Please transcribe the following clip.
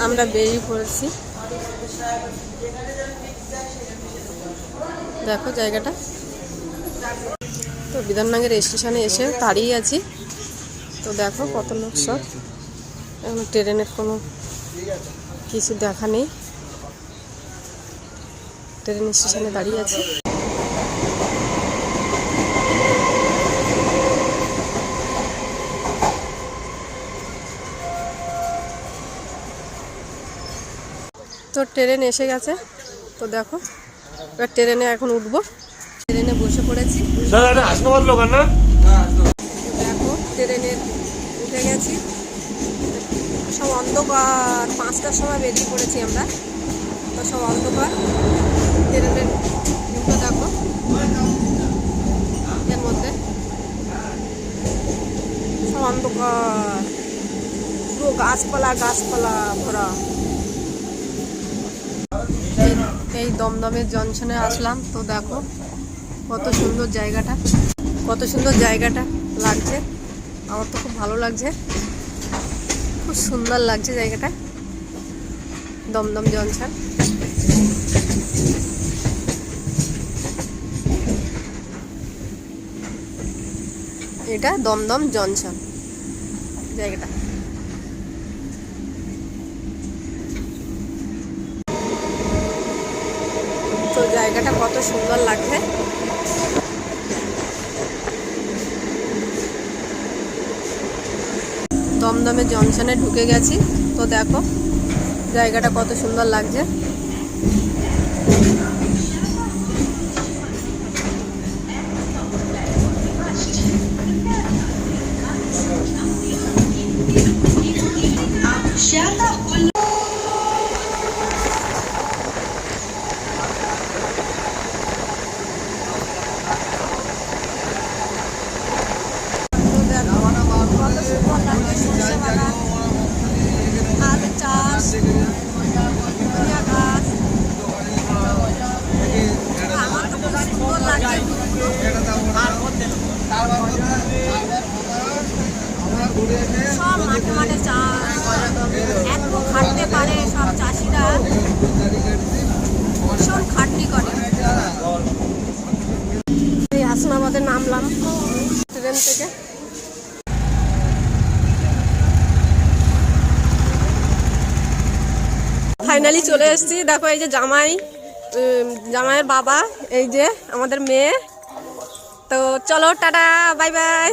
আমরা বেরিয়ে পড়েছি। দেখো জায়গাটা। তো বিধাননগর স্টেশনে এসে দাঁড়িয়ে আছি। তো দেখো কত লোক সব। এখন ট্রেনের কোনো কিছু দেখা নেই, ট্রেন স্টেশনে দাঁড়িয়ে আছি। তো ট্রেন এসে গেছে। তো দেখো এবার ট্রেনে এখন উঠবো। ট্রেনে বসে পড়েছি। দেখো ট্রেনে উঠে গেছি। সব অন্ধকার, 5টার সময় বেরিয়ে পড়েছি আমরা। তো সব অন্ধকার। ট্রেনের ভিউটা দেখো, এর মধ্যে সব অন্ধকার, পুরো গাছপালা গাছপালা ভরা। এই দমদমের জংশনে আসলাম। তো দেখো কত সুন্দর জায়গাটা, কত সুন্দর জায়গাটা লাগছে। আমার তো খুব ভালো লাগছে, খুব সুন্দর লাগছে জায়গাটা, দমদম জংশন। এটা দমদম জংশন জায়গাটা। তো জায়গাটা কত সুন্দর লাগছে। দমদমে জংশনে ঢুকে গেছি। তো দেখো জায়গাটা কত সুন্দর লাগছে। সব মাঠে মাঠে চাষ, এত খাটতে পারে সব চাষিরা, ভীষণ খাটনি করে। এই হাসনাবাদে নামলাম ট্রেন থেকে। ফাইনালি চলে এসেছি। দেখো এই যে জামাইয়ের বাবা, এই যে আমাদের মেয়ে। তো চলো টাটা, বাই বাই।